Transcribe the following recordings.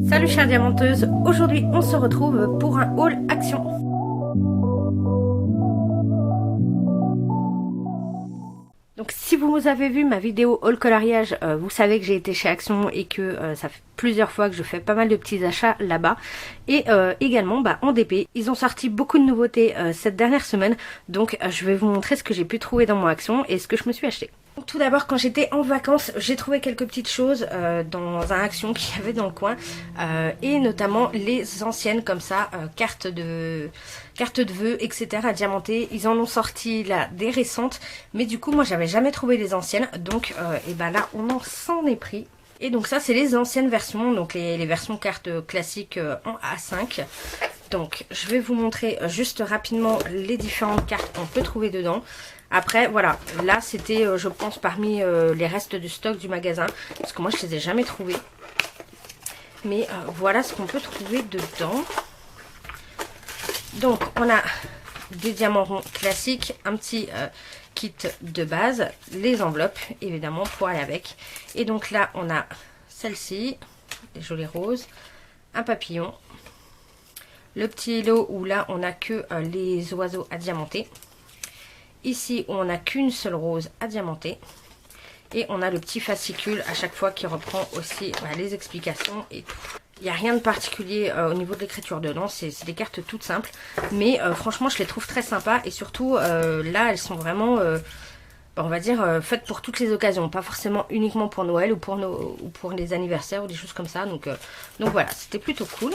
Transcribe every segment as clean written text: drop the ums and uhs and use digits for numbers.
Salut chère diamanteuse, aujourd'hui on se retrouve pour un haul action. Donc si vous avez vu ma vidéo haul coloriage, vous savez que j'ai été chez Action et que ça fait plusieurs fois que je fais pas mal de petits achats là-bas. Et également en DP, ils ont sorti beaucoup de nouveautés cette dernière semaine. Donc je vais vous montrer ce que j'ai pu trouver dans mon Action et ce que je me suis acheté. Tout d'abord, quand j'étais en vacances, j'ai trouvé quelques petites choses dans un Action qu'il y avait dans le coin, et notamment les anciennes comme ça, cartes de vœux, etc. diamantées. Ils en ont sorti là des récentes, mais du coup moi j'avais jamais trouvé les anciennes, donc et là on s'en est pris. Et donc ça c'est les anciennes versions, donc les versions cartes classiques en A5. Donc je vais vous montrer juste rapidement les différentes cartes qu'on peut trouver dedans. Après voilà, là c'était je pense parmi les restes du stock du magasin, parce que moi je les ai jamais trouvés. Mais voilà ce qu'on peut trouver dedans. Donc on a des diamants ronds classiques, un petit kit de base, les enveloppes évidemment pour aller avec. Et donc là on a celle-ci, des jolies roses, un papillon, le petit lot où là on a que les oiseaux à diamanter. Ici où on n'a qu'une seule rose à diamanter. Et on a le petit fascicule à chaque fois qui reprend aussi les explications et tout. Il n'y a rien de particulier au niveau de l'écriture dedans, c'est des cartes toutes simples. Mais franchement je les trouve très sympas et surtout là elles sont vraiment, on va dire, faites pour toutes les occasions. Pas forcément uniquement pour Noël ou pour les anniversaires ou des choses comme ça. Donc voilà, c'était plutôt cool.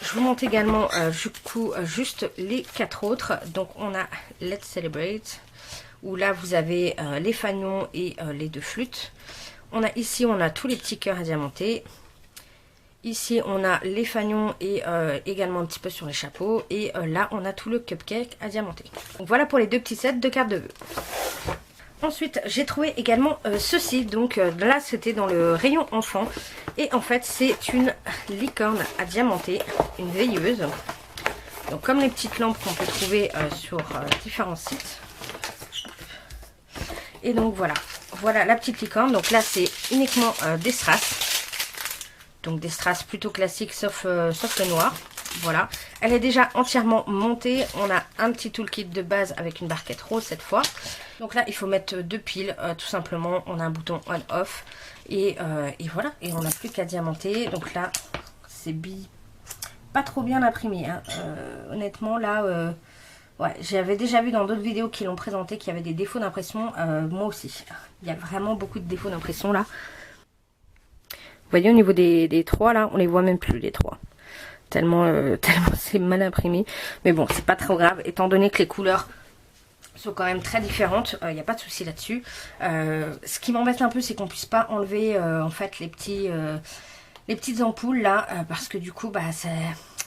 Je vous montre également du coup juste les 4 autres. Donc on a Let's Celebrate, où là vous avez les fanions et les 2 flûtes. On a ici on a tous les petits cœurs à diamanter. Ici on a les fanions et également un petit peu sur les chapeaux. Et là on a tout le cupcake à diamanter. Donc voilà pour les 2 petits sets de cartes de vœux. Ensuite j'ai trouvé également ceci. Donc là c'était dans le rayon enfant. Et en fait c'est une licorne à diamanter, une veilleuse. Donc comme les petites lampes qu'on peut trouver sur différents sites. Et donc voilà la petite licorne. Donc là c'est uniquement des strass. Donc des strass plutôt classiques sauf le noir. Voilà, elle est déjà entièrement montée. On a un petit toolkit de base avec une barquette rose cette fois. Donc là il faut mettre 2 piles tout simplement. On a un bouton on off et voilà, et on n'a plus qu'à diamanter. Donc là c'est pas trop bien imprimé hein. Honnêtement là ouais, j'avais déjà vu dans d'autres vidéos qui l'ont présenté qu'il y avait des défauts d'impression. Moi aussi il y a vraiment beaucoup de défauts d'impression là. Vous voyez au niveau des 3 là, on les voit même plus les 3. Tellement c'est mal imprimé. Mais bon, c'est pas trop grave, étant donné que les couleurs sont quand même très différentes. Il n'y a pas de souci là-dessus. Ce qui m'embête un peu, c'est qu'on puisse pas enlever en fait les petites ampoules là. Parce que du coup,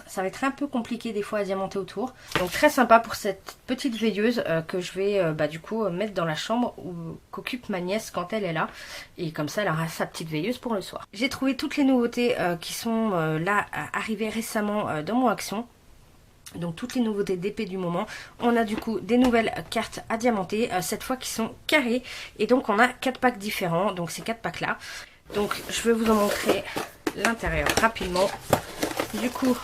ça va être un peu compliqué des fois à diamanter autour. Donc très sympa pour cette petite veilleuse que je vais du coup mettre dans la chambre qu'occupe ma nièce quand elle est là. Et comme ça elle aura sa petite veilleuse pour le soir. J'ai trouvé toutes les nouveautés qui sont là arrivées récemment dans mon Action. Donc toutes les nouveautés d'épée du moment. On a du coup des nouvelles cartes à diamanter, cette fois qui sont carrées. Et donc on a 4 packs différents, donc ces 4 packs là. Donc je vais vous en montrer l'intérieur rapidement. Du coup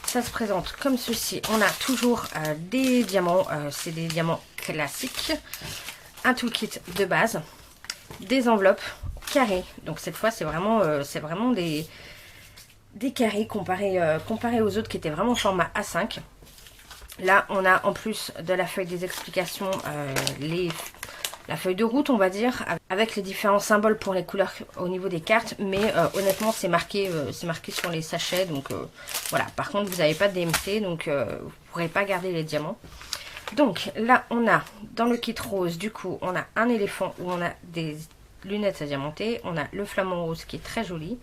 ça se présente comme ceci. On a toujours des diamants, c'est des diamants classiques, un toolkit de base, des enveloppes carrées. Donc cette fois c'est vraiment des carrés comparés aux autres qui étaient vraiment format A5. Là on a en plus de la feuille des explications la feuille de route on va dire, avec les différents symboles pour les couleurs au niveau des cartes, mais honnêtement c'est marqué sur les sachets, donc voilà. Par contre vous n'avez pas de DMC, donc vous ne pourrez pas garder les diamants. Donc là on a dans le kit rose du coup on a un éléphant où on a des lunettes à diamanter, on a le flamant rose qui est très joli,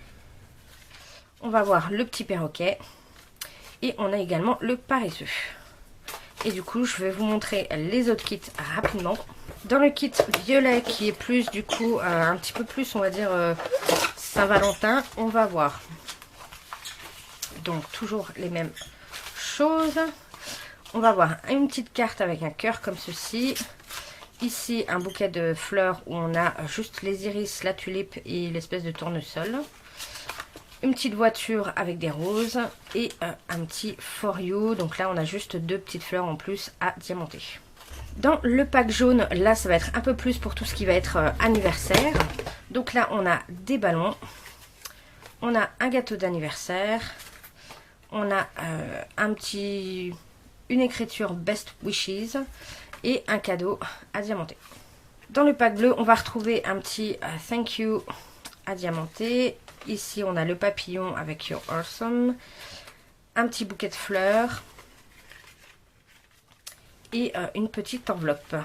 on va voir le petit perroquet et on a également le paresseux. Et du coup je vais vous montrer les autres kits rapidement. Dans le kit violet qui est plus du coup un petit peu plus on va dire Saint-Valentin, on va voir donc toujours les mêmes choses. On va voir une petite carte avec un cœur comme ceci. Ici un bouquet de fleurs où on a juste les iris, la tulipe et l'espèce de tournesol. une petite voiture avec des roses et un petit For You. Donc là on a juste 2 petites fleurs en plus à diamanter. Dans le pack jaune, là ça va être un peu plus pour tout ce qui va être anniversaire. Donc là on a des ballons, on a un gâteau d'anniversaire, on a une écriture Best Wishes et un cadeau à diamanter. Dans le pack bleu, on va retrouver un petit Thank You à diamanter. Ici, on a le papillon avec You're Awesome, un petit bouquet de fleurs et une petite enveloppe.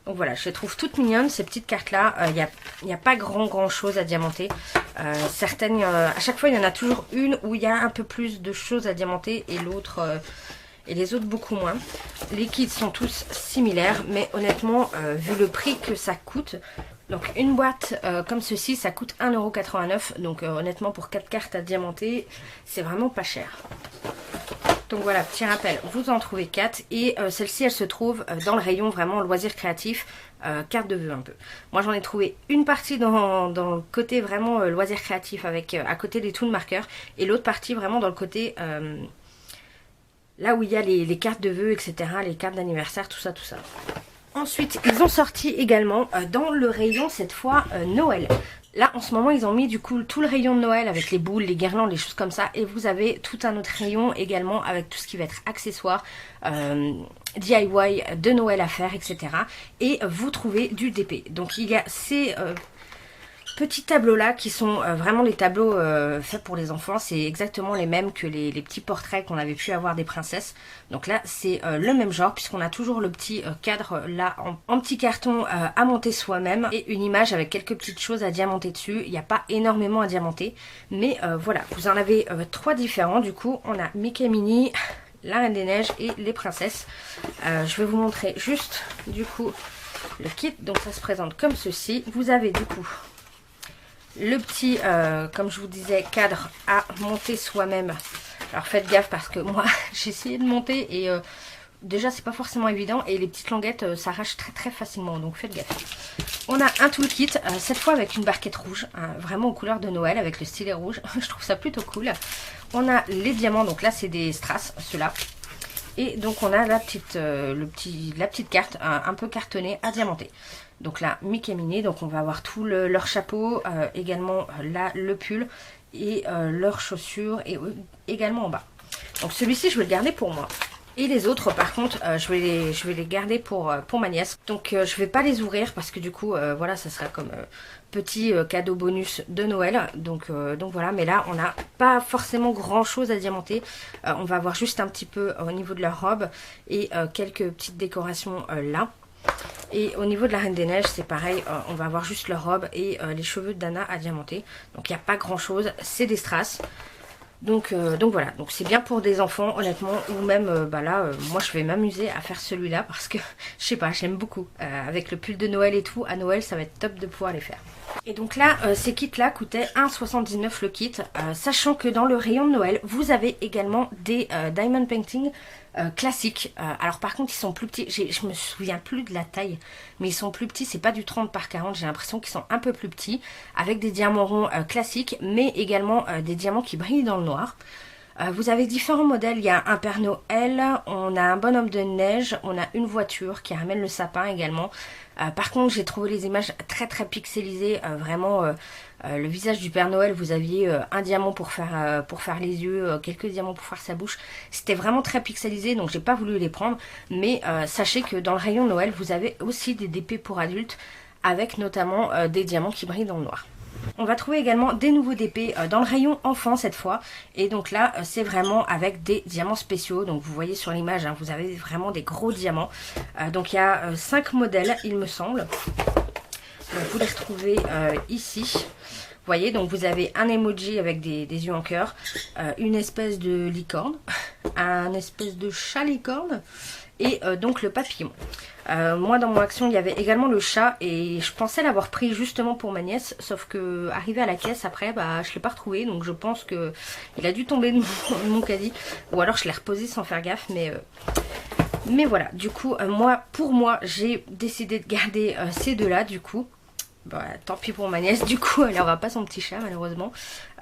Donc voilà, je les trouve toutes mignonnes ces petites cartes-là. Il n'y a pas grand chose à diamanter. Certaines, à chaque fois, il y en a toujours une où il y a un peu plus de choses à diamanter et l'autre... et les autres beaucoup moins. Les kits sont tous similaires, mais honnêtement, vu le prix que ça coûte, donc une boîte comme ceci, ça coûte 1,89 €. Donc honnêtement, pour 4 cartes à diamanter, c'est vraiment pas cher. Donc voilà, petit rappel, vous en trouvez 4 et celle-ci, elle se trouve dans le rayon vraiment loisirs créatifs, carte de vœux un peu. Moi, j'en ai trouvé une partie dans le côté vraiment loisirs créatifs avec à côté des toon marqueurs et l'autre partie vraiment dans le côté... là où il y a les cartes de vœux, etc., les cartes d'anniversaire, tout ça, tout ça. Ensuite, ils ont sorti également dans le rayon, cette fois, Noël. Là, en ce moment, ils ont mis du coup tout le rayon de Noël avec les boules, les guirlandes, les choses comme ça. Et vous avez tout un autre rayon également avec tout ce qui va être accessoires, DIY de Noël à faire, etc. Et vous trouvez du DP. Donc, il y a ces... petits tableaux là qui sont vraiment les tableaux faits pour les enfants. C'est exactement les mêmes que les petits portraits qu'on avait pu avoir des princesses. Donc là c'est le même genre puisqu'on a toujours le petit cadre là en petit carton à monter soi-même et une image avec quelques petites choses à diamanter dessus. Il n'y a pas énormément à diamanter mais voilà, vous en avez 3 différents. Du coup on a Mickey Minnie, la Reine des Neiges et les princesses. Je vais vous montrer juste du coup le kit. Donc ça se présente comme ceci. Vous avez du coup le petit, comme je vous disais, cadre à monter soi-même. Alors faites gaffe parce que moi, j'ai essayé de monter et déjà, c'est pas forcément évident. Et les petites languettes s'arrachent très facilement, donc faites gaffe. On a un toolkit, cette fois avec une barquette rouge, vraiment aux couleurs de Noël, avec le stylet rouge. Je trouve ça plutôt cool. On a les diamants, donc là, c'est des strass, ceux-là. Et donc, on a la petite carte, un peu cartonnée à diamanter. Donc là, Mickey Minnie, donc on va avoir tout leur chapeau, également là le pull et leurs chaussures et également en bas. Donc celui-ci, je vais le garder pour moi. Et les autres, par contre, je vais les garder pour ma nièce. Donc je vais pas les ouvrir parce que du coup, voilà, ça sera comme petit cadeau bonus de Noël. Donc voilà, mais là, on n'a pas forcément grand-chose à diamanter. On va avoir juste un petit peu au niveau de leur robe et quelques petites décorations là. Et au niveau de la Reine des Neiges, c'est pareil, on va avoir juste leur robe et les cheveux d'Anna à diamanter. Donc il n'y a pas grand chose, c'est des strass. Donc voilà, donc c'est bien pour des enfants honnêtement, ou même là, moi je vais m'amuser à faire celui-là parce que je sais pas, j'aime beaucoup. Avec le pull de Noël et tout, à Noël ça va être top de pouvoir les faire. Et donc là, ces kits-là coûtaient 1,79 € le kit, sachant que dans le rayon de Noël, vous avez également des diamond painting classiques. Alors par contre, ils sont plus petits, je me souviens plus de la taille, mais ils sont plus petits, c'est pas du 30 par 40, j'ai l'impression qu'ils sont un peu plus petits, avec des diamants ronds classiques, mais également des diamants qui brillent dans le noir. Vous avez différents modèles, il y a un Père Noël, on a un bonhomme de neige, on a une voiture qui ramène le sapin également. Par contre, j'ai trouvé les images très pixelisées, vraiment le visage du Père Noël, vous aviez un diamant pour faire les yeux, quelques diamants pour faire sa bouche. C'était vraiment très pixelisé, donc j'ai pas voulu les prendre. Mais sachez que dans le rayon Noël, vous avez aussi des DP pour adultes, avec notamment des diamants qui brillent dans le noir. On va trouver également des nouveaux DP dans le rayon enfant cette fois. Et donc là, c'est vraiment avec des diamants spéciaux. Donc vous voyez sur l'image, hein, vous avez vraiment des gros diamants. Donc il y a 5 modèles, il me semble. Donc vous les retrouvez ici. Vous voyez, donc vous avez un emoji avec des yeux en cœur, une espèce de licorne, un espèce de chat licorne et donc le papillon. Moi dans mon action il y avait également le chat et je pensais l'avoir pris justement pour ma nièce, sauf que arrivé à la caisse après je l'ai pas retrouvé, donc je pense que il a dû tomber de mon caddie ou alors je l'ai reposé sans faire gaffe, mais voilà, du coup pour moi j'ai décidé de garder ces deux là du coup. Bah, tant pis pour ma nièce, du coup elle aura pas son petit chat malheureusement.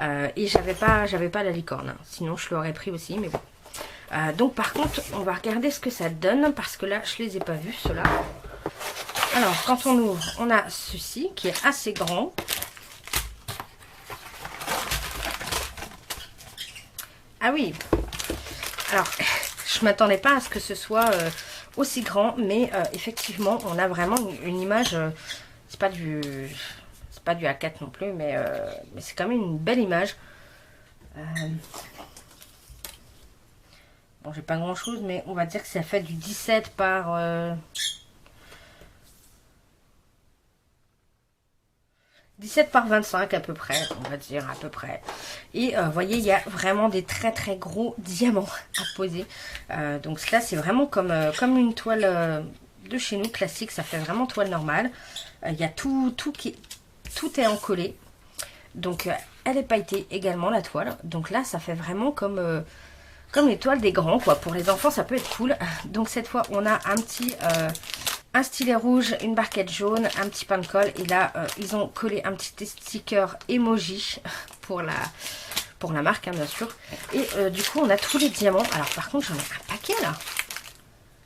Et j'avais pas la licorne, hein. Sinon je l'aurais pris aussi, mais bon. Donc par contre on va regarder ce que ça donne, parce que là je les ai pas vus ceux-là. Alors quand on ouvre, on a ceci qui est assez grand. Ah oui, alors je m'attendais pas à ce que ce soit aussi grand, mais effectivement on a vraiment une image, c'est pas du A4 non plus, mais c'est quand même une belle image. Bon, j'ai pas grand chose, mais on va dire que ça fait du 17 par 17 par 25 à peu près, on va dire à peu près. Et vous voyez, il y a vraiment des très très gros diamants à poser. Donc là, c'est vraiment comme une toile de chez nous classique. Ça fait vraiment toile normale. Il y a tout est encollé. Donc elle est pailletée également, la toile. Donc là, ça fait vraiment comme les toiles des grands, quoi. Pour les enfants, ça peut être cool. Donc cette fois, on a un stylet rouge, une barquette jaune, un petit pain de colle. Et là, ils ont collé un petit sticker emoji pour la marque, hein, bien sûr. Et du coup, on a tous les diamants. Alors par contre, j'en ai un paquet là.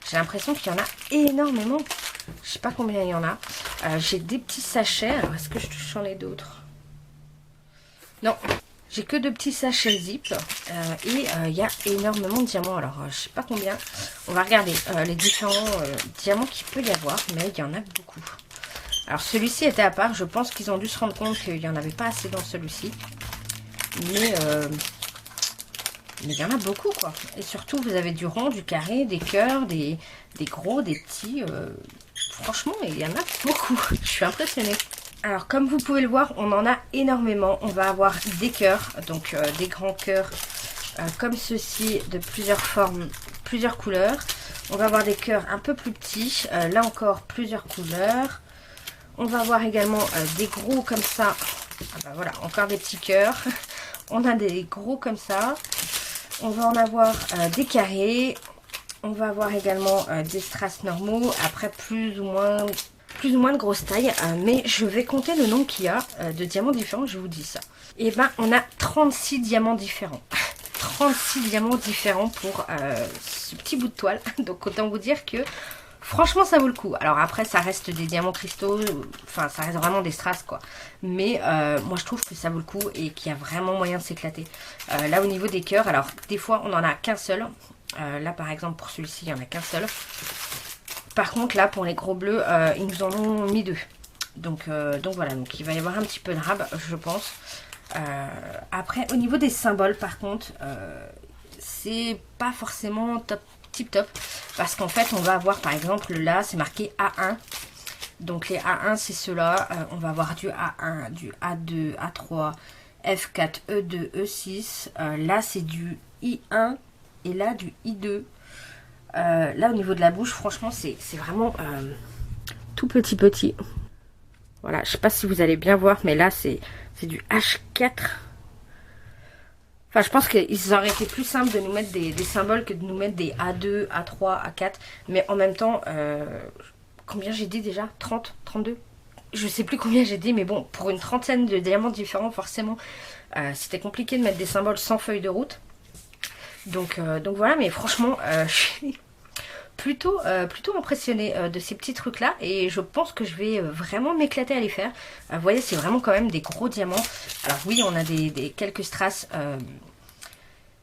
J'ai l'impression qu'il y en a énormément. Je sais pas combien il y en a. J'ai des petits sachets. Alors, est-ce que j'en ai d'autres? Non. J'ai que 2 petits sachets zip. Et il y a énormément de diamants. Alors, je sais pas combien. On va regarder les différents diamants qu'il peut y avoir. Mais il y en a beaucoup. Alors, celui-ci était à part. Je pense qu'ils ont dû se rendre compte qu'il n'y en avait pas assez dans celui-ci. Mais il y en a beaucoup, quoi. Et surtout, vous avez du rond, du carré, des cœurs, des gros, des petits. Franchement, il y en a beaucoup. Je suis impressionnée. Alors, comme vous pouvez le voir, on en a énormément. On va avoir des cœurs, donc des grands cœurs comme ceci, de plusieurs formes, plusieurs couleurs. On va avoir des cœurs un peu plus petits. Là encore, plusieurs couleurs. On va avoir également des gros comme ça. Ah bah voilà, encore des petits cœurs. On a des gros comme ça. On va en avoir des carrés. On va avoir également des strass normaux. Après, plus ou moins de grosse taille. Mais je vais compter le nombre qu'il y a de diamants différents. Je vous dis ça. Et ben, on a 36 diamants différents. 36 diamants différents pour ce petit bout de toile. Donc, autant vous dire que franchement, ça vaut le coup. Alors après, ça reste des diamants cristaux. Enfin, ça reste vraiment des strass, quoi. Mais moi, je trouve que ça vaut le coup et qu'il y a vraiment moyen de s'éclater. Là, au niveau des cœurs, alors des fois, on n'en a qu'un seul. Là, par exemple, pour celui-ci, il n'y en a qu'un seul. Par contre, là, pour les gros bleus, ils nous en ont mis 2. Donc voilà, donc il va y avoir un petit peu de rab, je pense. Après, au niveau des symboles, par contre, c'est pas forcément tip top. Parce qu'en fait, on va avoir, par exemple, là, c'est marqué A1. Donc les A1, c'est ceux-là. On va avoir du A1, du A2, A3, F4, E2, E6. Là, c'est du I1 et là, du I2. Là, au niveau de la bouche, franchement, c'est vraiment tout petit. Voilà, je sais pas si vous allez bien voir, mais là, c'est du H4. Enfin, je pense qu'ils auraient été plus simple de nous mettre des symboles que de nous mettre des A2, A3, A4. Mais en même temps, combien j'ai dit déjà? 30, 32? Je sais plus combien j'ai dit, mais bon, pour une trentaine de diamants différents, forcément, c'était compliqué de mettre des symboles sans feuille de route. Donc voilà, mais franchement, je suis plutôt impressionnée de ces petits trucs là, et je pense que je vais vraiment m'éclater à les faire. Vous voyez, c'est vraiment quand même des gros diamants. Alors oui, on a quelques strass,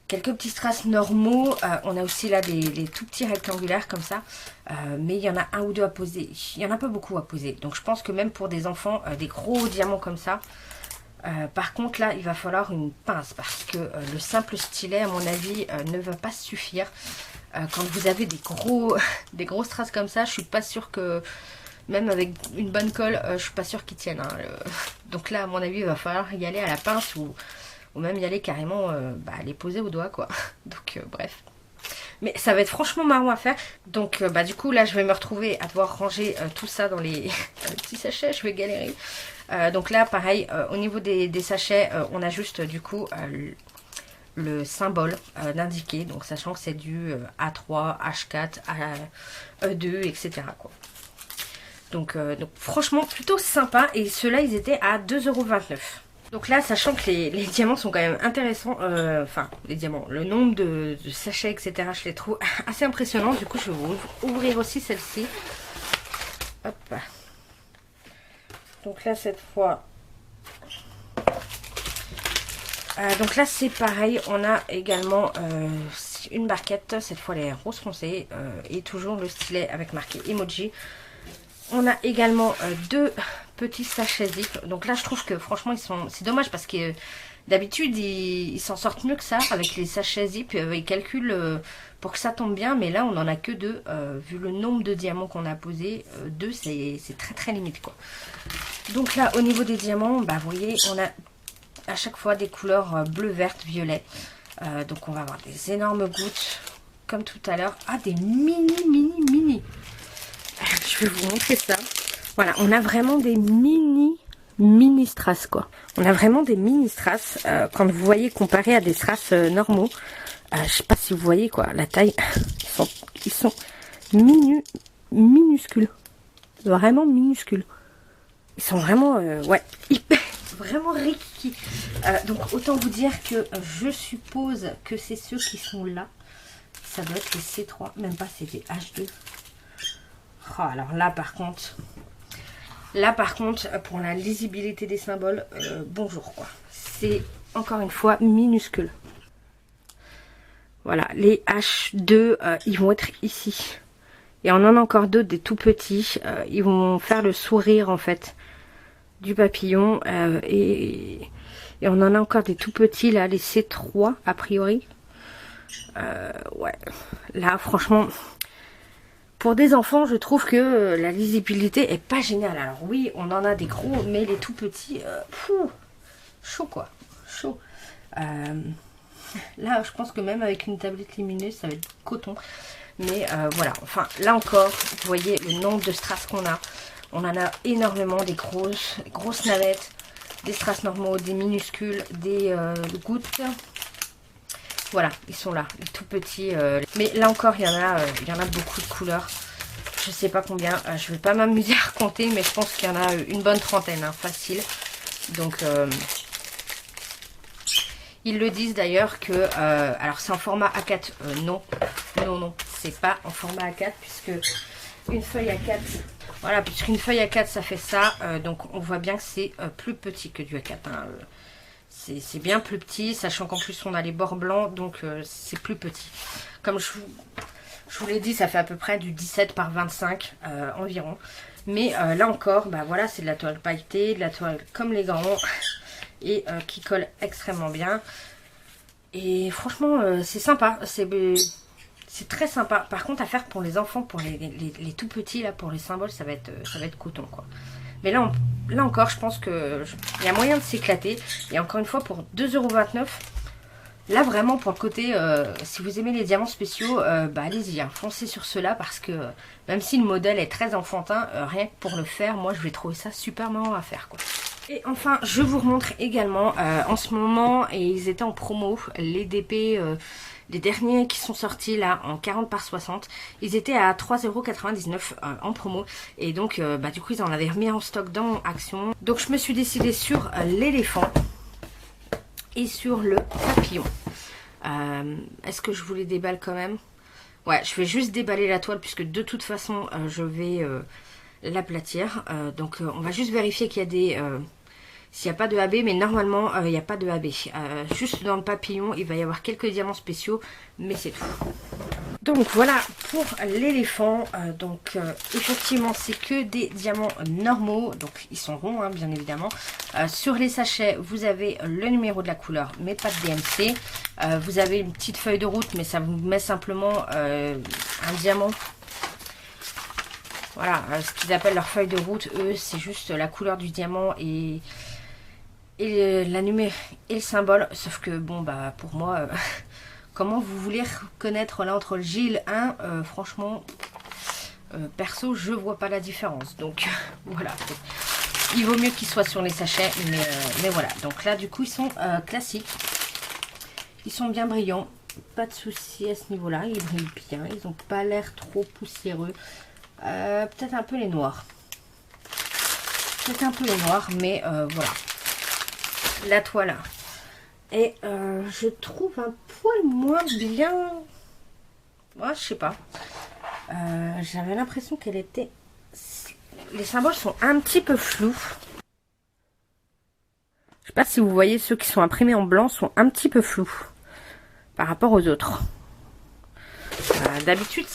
quelques petits strass normaux. On a aussi là des tout petits rectangulaires comme ça, mais il y en a un ou deux à poser. Il n'y en a pas beaucoup à poser, donc je pense que même pour des enfants, des gros diamants comme ça. Par contre là, il va falloir une pince, parce que le simple stylet, à mon avis, ne va pas suffire. Quand vous avez des gros strass comme ça, je suis pas sûre que, même avec une bonne colle, je suis pas sûre qu'ils tiennent, hein. Donc là, à mon avis, il va falloir y aller à la pince, ou même y aller carrément, les poser au doigt, quoi. Donc bref. Mais ça va être franchement marrant à faire. Donc du coup, là, je vais me retrouver à devoir ranger tout ça dans les petits sachets. Je vais galérer. Donc là, pareil, au niveau des sachets, on a juste du coup le symbole d'indiquer, donc sachant que c'est du A3, H4, E2, etc. quoi. Donc franchement plutôt sympa. Et ceux-là ils étaient à 2,29 €. Donc là, sachant que les diamants sont quand même intéressants, enfin les diamants, le nombre de sachets etc, je les trouve assez impressionnants. Du coup je vais ouvrir aussi celle-ci. Hop. Donc là cette fois, donc là c'est pareil, on a également une barquette, cette fois les rose foncé, et toujours le stylet avec marqué emoji. On a également deux petits sachets zip. Donc là je trouve que franchement c'est dommage parce que d'habitude ils s'en sortent mieux que ça avec les sachets zip. Ils calculent pour que ça tombe bien, mais là on en a que deux. Vu le nombre de diamants qu'on a posé, deux c'est très très limite quoi. Donc là au niveau des diamants, bah vous voyez on a à chaque fois des couleurs bleu, verte, violet. Donc on va avoir des énormes gouttes comme tout à l'heure. Ah, des mini. Je vais vous montrer ça. Voilà, on a vraiment des mini strass quoi. On a vraiment des mini strass quand vous voyez comparé à des strass normaux. Je sais pas si vous voyez quoi, la taille. Ils sont minuscules. Vraiment minuscules. Ils sont vraiment ouais, hyper, vraiment rikiki. Donc autant vous dire que je suppose que c'est ceux qui sont là. Ça doit être les C3, même pas, c'est des H2. Oh, alors là par contre, pour la lisibilité des symboles, bonjour quoi. C'est encore une fois minuscule. Voilà, les H2, ils vont être ici. Et on en a encore d'autres, des tout petits. Ils vont faire le sourire en fait du papillon. Et on en a encore des tout petits là, les C3 a priori. Ouais, là franchement... Pour des enfants, je trouve que la lisibilité est pas géniale. Alors oui, on en a des gros, mais les tout petits, chaud quoi, chaud. Là, je pense que même avec une tablette lumineuse, ça va être coton. Mais voilà, enfin là encore, vous voyez le nombre de strass qu'on a. On en a énormément, des grosses navettes, des strass normaux, des minuscules, des gouttes. Voilà, ils sont là, les tout petits. Mais là encore, il y en a beaucoup de couleurs. Je sais pas combien. Je vais pas m'amuser à compter, mais je pense qu'il y en a une bonne trentaine, hein, facile. Donc, ils le disent d'ailleurs que... alors, c'est en format A4. Non, c'est pas en format A4, puisque une feuille A4... Voilà, puisqu'une feuille A4, ça fait ça. Donc, on voit bien que c'est plus petit que du A4, hein. C'est bien plus petit, sachant qu'en plus on a les bords blancs, donc c'est plus petit. Comme je vous l'ai dit, ça fait à peu près du 17 par 25 environ. Mais là encore, bah voilà, c'est de la toile pailletée, de la toile comme les gants, et qui colle extrêmement bien. Et franchement, c'est sympa, c'est très sympa. Par contre, à faire pour les enfants, pour les tout petits, là, pour les symboles, ça va être coton, quoi. Mais là encore, je pense que il y a moyen de s'éclater. Et encore une fois, pour 2,29 €, là vraiment pour le côté, si vous aimez les diamants spéciaux, bah allez-y, hein, foncez sur ceux-là parce que même si le modèle est très enfantin, rien que pour le faire, moi je vais trouver ça super marrant à faire quoi. Et enfin, je vous remontre également en ce moment, et ils étaient en promo, les DP... les derniers qui sont sortis là en 40 par 60, ils étaient à 3,99 € en promo. Et donc bah, du coup ils en avaient remis en stock dans Action. Donc je me suis décidée sur l'éléphant et sur le papillon. Est-ce que je vous les déballe quand même? Ouais, je vais juste déballer la toile puisque de toute façon je vais l'aplatir. Donc on va juste vérifier qu'il y a des... s'il n'y a pas de AB, mais normalement il n'y a pas de AB. Juste dans le papillon, il va y avoir quelques diamants spéciaux, mais c'est tout. Donc voilà pour l'éléphant. Donc effectivement, c'est que des diamants normaux. Donc ils sont ronds, hein, bien évidemment. Sur les sachets, vous avez le numéro de la couleur, mais pas de DMC. Vous avez une petite feuille de route, mais ça vous met simplement un diamant. Voilà, ce qu'ils appellent leur feuille de route, eux, c'est juste la couleur du diamant et la numérique et le symbole. Sauf que bon bah pour moi comment vous voulez reconnaître là entre le J et le 1, franchement perso je vois pas la différence. Donc voilà, il vaut mieux qu'ils soient sur les sachets, mais voilà. Donc là du coup ils sont classiques, ils sont bien brillants, pas de souci à ce niveau là, ils brillent bien, ils ont pas l'air trop poussiéreux. Peut-être un peu les noirs. c'est un peu le noir, mais voilà. La toile est, je trouve, un poil moins bien. Ouais, je sais pas. J'avais l'impression qu'elle était... Les symboles sont un petit peu flous. Je sais pas si vous voyez, ceux qui sont imprimés en blanc sont un petit peu flous par rapport aux autres. D'habitude,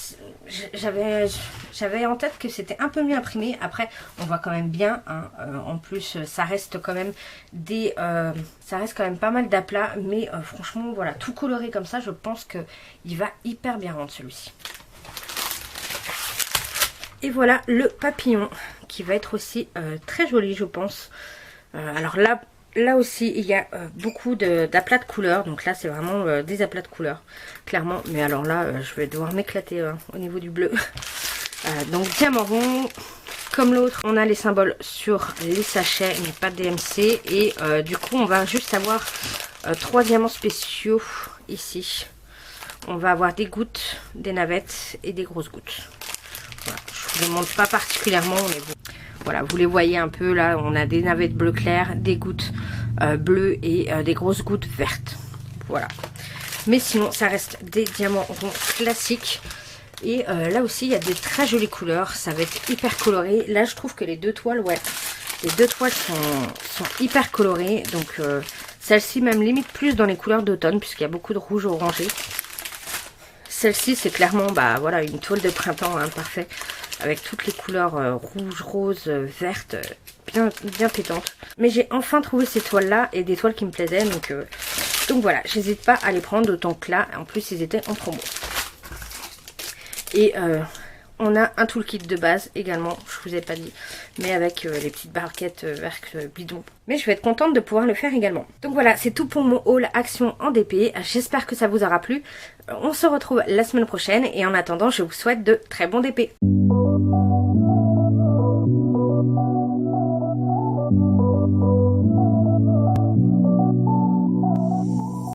j'avais en tête que c'était un peu mieux imprimé. Après, on voit quand même bien. Hein, en plus, ça reste quand même ça reste quand même pas mal d'aplats. Mais franchement, voilà, tout coloré comme ça, je pense que il va hyper bien rendre celui-ci. Et voilà le papillon qui va être aussi très joli, je pense. Alors là aussi, il y a beaucoup d'aplats de couleurs. Donc là, c'est vraiment des aplats de couleurs, clairement. Mais alors là, je vais devoir m'éclater au niveau du bleu. Donc diamant rond. Comme l'autre, on a les symboles sur les sachets, mais pas de DMC. Et du coup, on va juste avoir 3 diamants spéciaux ici. On va avoir des gouttes, des navettes et des grosses gouttes. Voilà. Je ne vous les montre pas particulièrement, mais bon. Voilà, vous les voyez un peu là, on a des navettes bleu clair, des gouttes bleues et des grosses gouttes vertes. Voilà. Mais sinon, ça reste des diamants ronds classiques. Et là aussi, il y a des très jolies couleurs. Ça va être hyper coloré. Là, je trouve que les deux toiles, ouais, les deux toiles sont hyper colorées. Donc, celle-ci même limite plus dans les couleurs d'automne, puisqu'il y a beaucoup de rouge orangé. Celle-ci, c'est clairement, bah voilà, une toile de printemps, hein, parfait. Avec toutes les couleurs rouge, rose, verte, bien pétantes. Mais j'ai enfin trouvé ces toiles-là et des toiles qui me plaisaient. Donc voilà, j'hésite pas à les prendre, d'autant que là, en plus, ils étaient en promo. Et on a un toolkit de base également, je vous ai pas dit, mais avec les petites barquettes vertes bidon. Mais je vais être contente de pouvoir le faire également. Donc voilà, c'est tout pour mon haul action en DP. J'espère que ça vous aura plu. On se retrouve la semaine prochaine et en attendant, je vous souhaite de très bons DP.